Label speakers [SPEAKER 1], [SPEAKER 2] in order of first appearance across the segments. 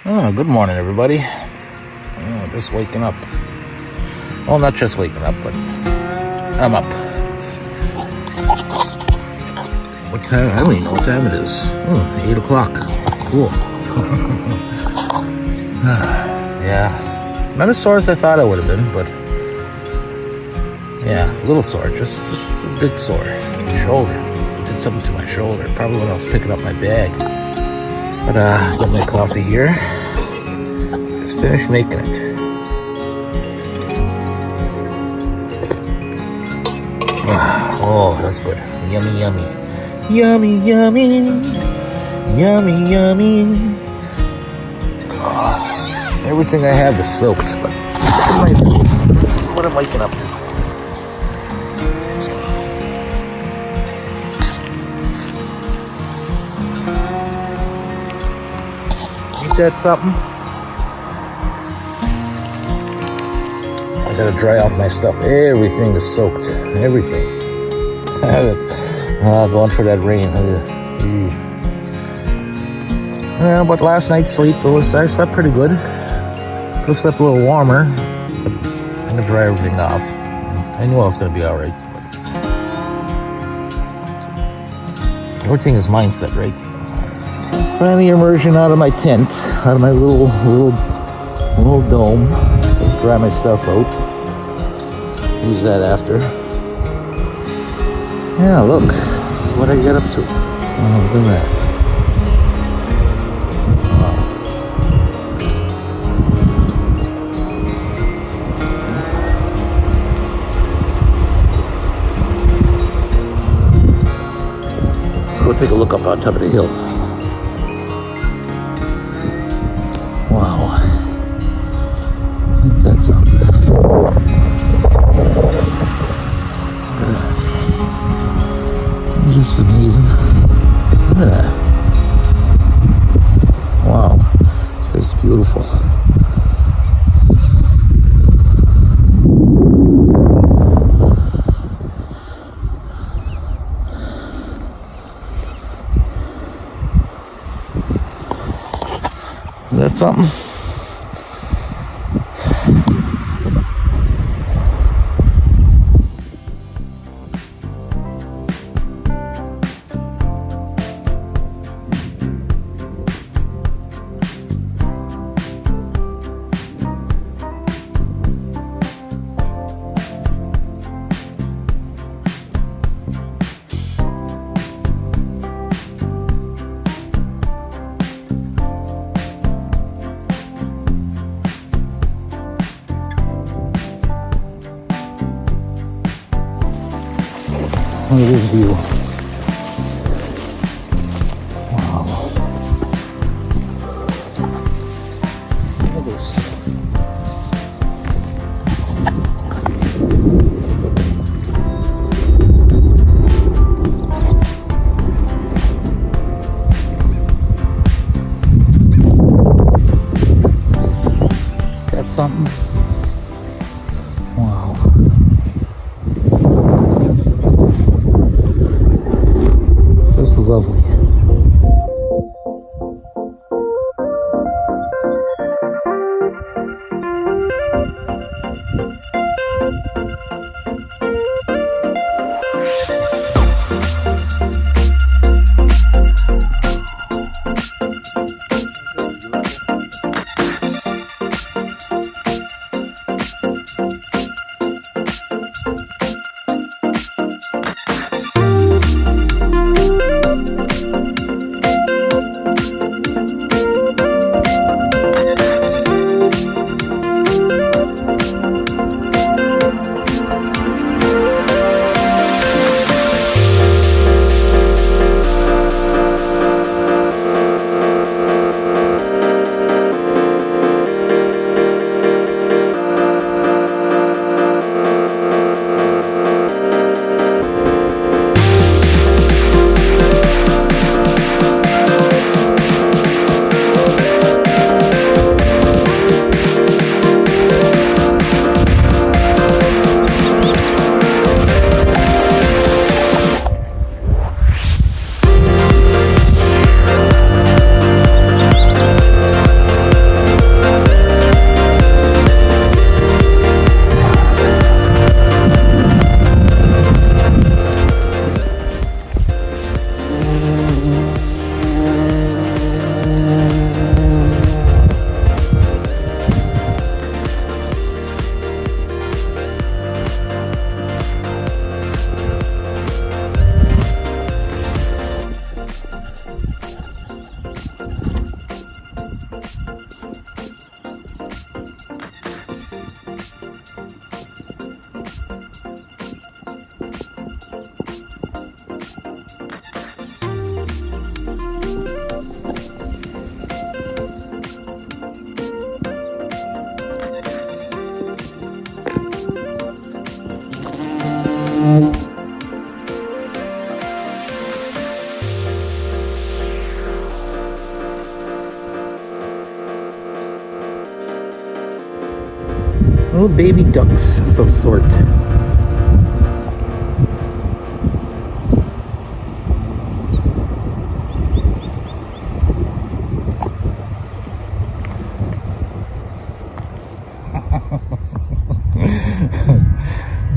[SPEAKER 1] Oh, good morning, everybody. Oh, just waking up. Well, not just waking up, but I'm up. What time? I don't even know what time it is. 8 o'clock. Cool. Yeah. Not as sore as I thought I would have been, but yeah, a little sore. Just a bit sore. Shoulder. Did something to my shoulder. Probably when I was picking up my bag. But got my coffee here. Just finished making it. Oh, that's good. Yummy, yummy. Yummy, yummy. Yummy, yummy. Oh, everything I have is soaked, but what am I waking up to? Ain't that something? I gotta dry off my stuff. Everything is soaked. Everything. Going for that rain. But last night's sleep, I slept pretty good. Could have slept a little warmer, but I'm gonna dry everything off. I knew I was gonna be all right. Everything is mindset, right? Finally emerging out of my tent, out of my little dome. Dry my stuff out. Use that after. Yeah, look. This is what I get up to. Oh, look at that. Wow. Let's go take a look up on top of the hill. Wow. That's something. Just amazing. Look at that. Wow. This place is beautiful. Is that something? Look at this view. Wow. Look at this. Got something? Wow. Lovely. Little baby ducks of some sort.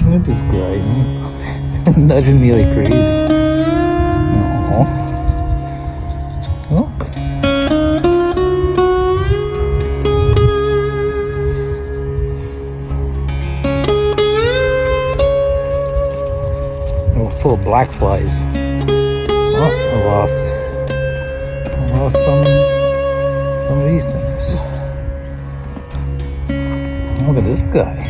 [SPEAKER 1] Look at this guy, nudging me like crazy. Aww. Look. Oh, full of black flies. Oh, I lost some of these things. Look at this guy.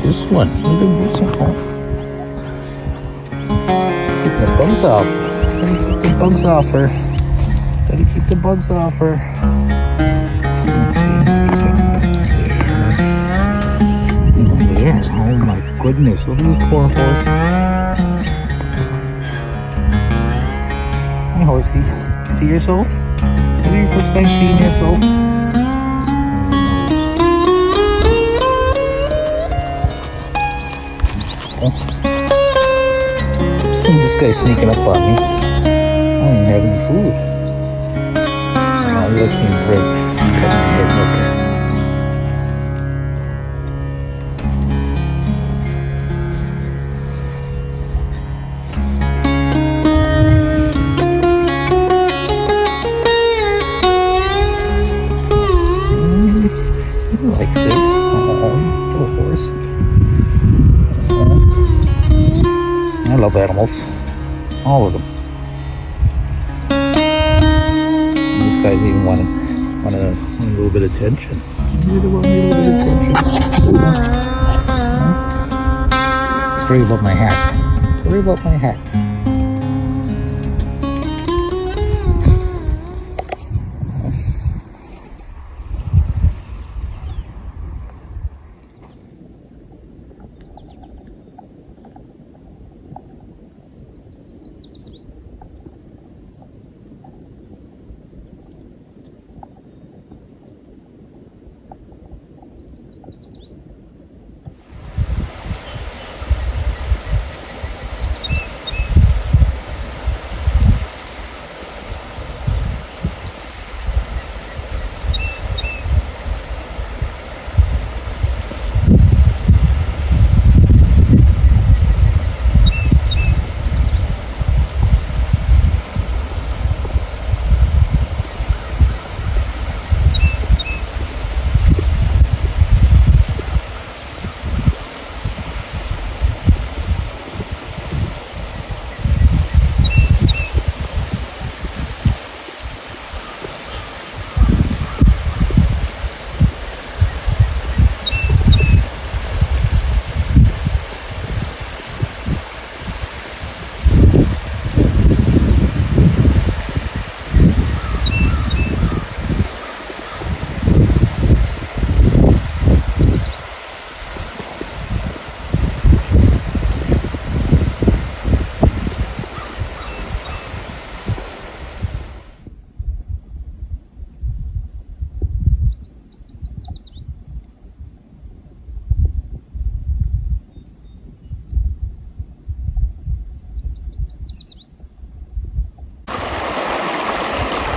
[SPEAKER 1] This one, look at this one. Keep the bugs off. Keep the bugs off her. Gotta keep the bugs off her. Let's see. There. Oh my goodness. Look at this poor horse. Hey horsey. See yourself? Is that your first time seeing yourself? This guy's sneaking up on me. I don't even have any food. Oh, he lets me break. Cut my head, look. He likes it. Oh, little horsey. I love animals. All of them. And this guy's even want a little bit of attention. Sorry about my hat. Sorry about my hat.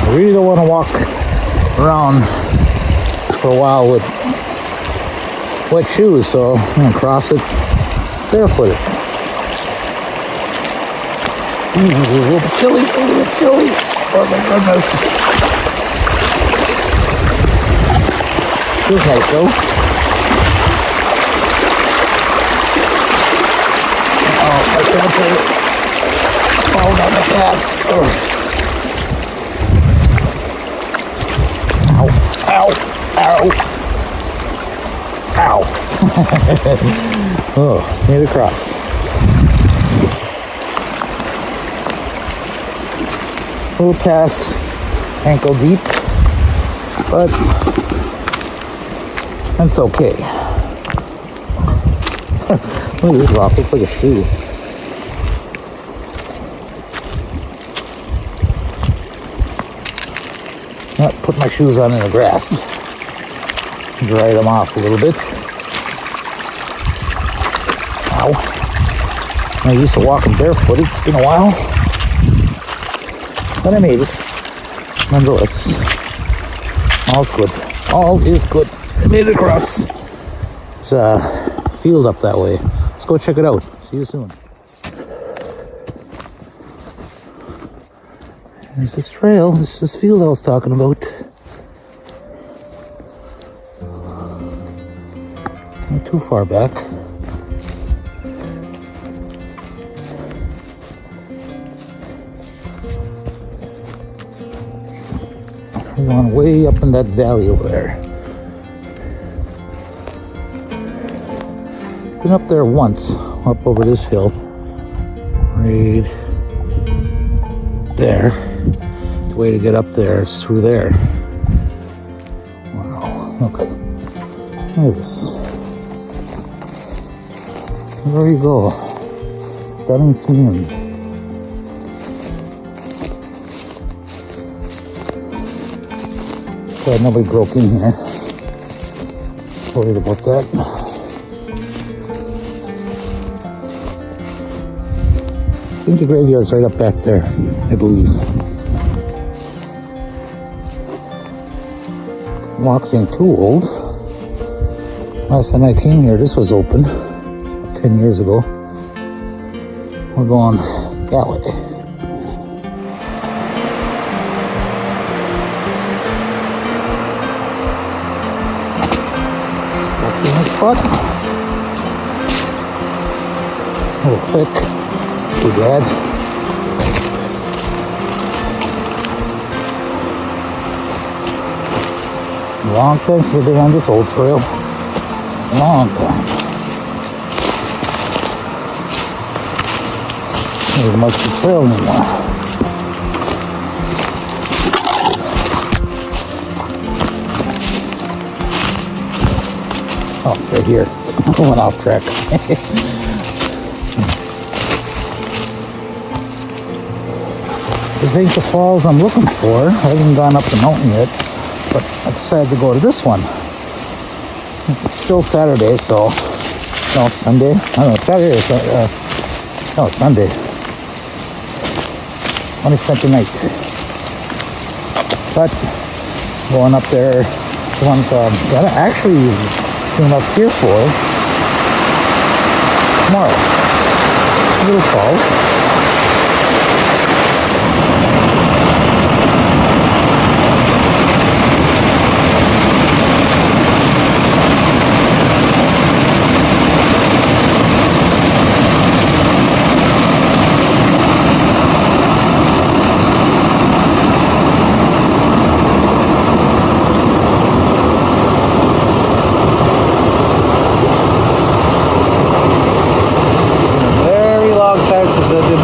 [SPEAKER 1] I really don't want to walk around for a while with wet shoes, so I'm going to cross it barefooted. Ooh, a little bit chilly, a little bit chilly. Oh my goodness. Feels nice though. Oh, my pants are falling on my calves. Oh. Ow, ow, ow. Oh, made it across. A little past ankle deep, but that's okay. Look at this rock, looks like a shoe. Put my shoes on in the grass. Dry them off a little bit. Ow. I'm used to walking barefoot. It's been a while. But I made it. Nonetheless. All's good. All is good. I made it across. It's a field up that way. Let's go check it out. See you soon. There's this trail. This is this field I was talking about. Not too far back. We're going way up in that valley over there. Been up there once, up over this hill. Right there. The way to get up there is through there. Wow, look. Look at this. There you go. Stunning scenery. Glad nobody broke in here. Worried about that. I think the graveyard's right up back there, I believe. Walks ain't too old. Last time I came here, this was open. 10 years ago. We're going that way. See the next spot. A little thick. Too bad. Long time since I've been on this old trail. Long time. Not much of a trail anymore. Oh, it's right here. I'm going off track. This ain't the falls I'm looking for. I haven't gone up the mountain yet, but I decided to go to this one. It's still Saturday, so no, Sunday. I don't know, Saturday or no, it's Sunday. Only spent the night, but going up there. The ones that I actually came up here for tomorrow. Little Falls. I've been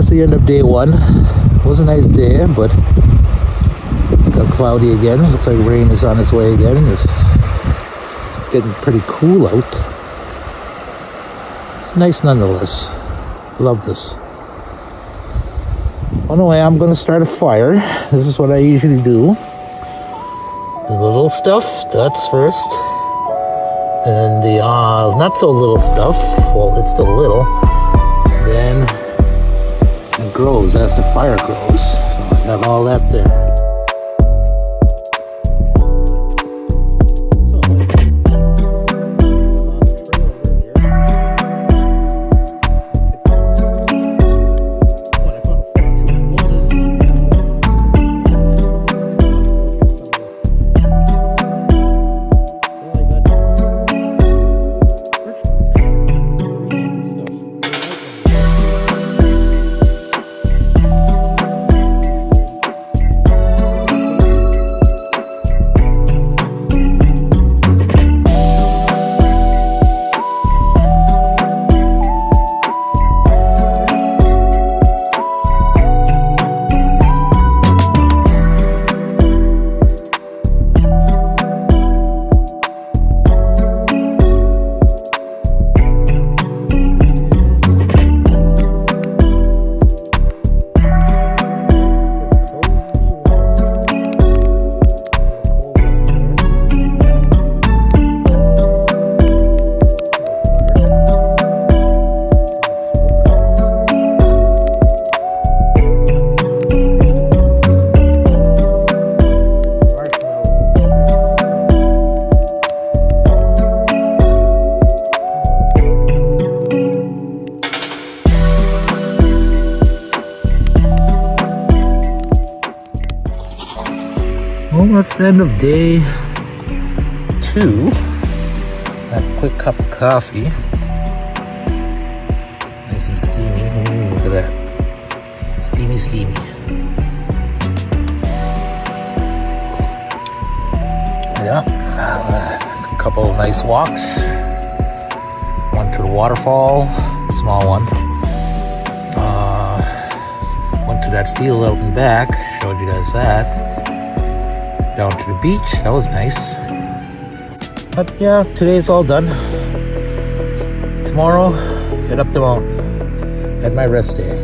[SPEAKER 1] that's the end of day one. It was a nice day, but got cloudy again. Looks like rain is on its way again. It's getting pretty cool out. It's nice nonetheless. Love this. Anyway, I'm going to start a fire. This is what I usually do. The little stuff, that's first. And then the not so little stuff, well, it's still little. Then it grows as the fire grows. So I have all that there. Well, that's the end of day 2. That quick cup of coffee. Nice and steamy. Ooh, look at that. Steamy, steamy. Yeah. A couple of nice walks. One to the waterfall, small one. Went to that field out and back. Showed you guys that. Down to the beach, that was nice. But yeah, today's all done. Tomorrow, head up the mountain. Had my rest day.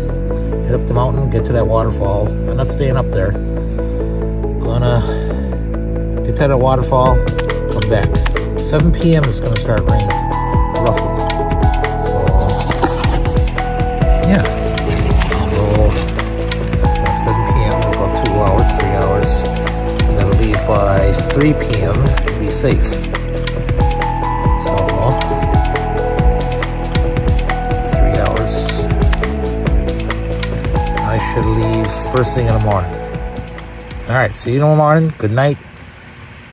[SPEAKER 1] Head up the mountain, get to that waterfall. I'm not staying up there. Gonna get to that waterfall, come back. 7 p.m. it's gonna start raining, roughly. So, yeah. So, 7 p.m. about 2 hours, 3 hours. Gonna leave by 3 p.m. to be safe. So 3 hours. I should leave first thing in the morning. All right, see you in the morning. Good night.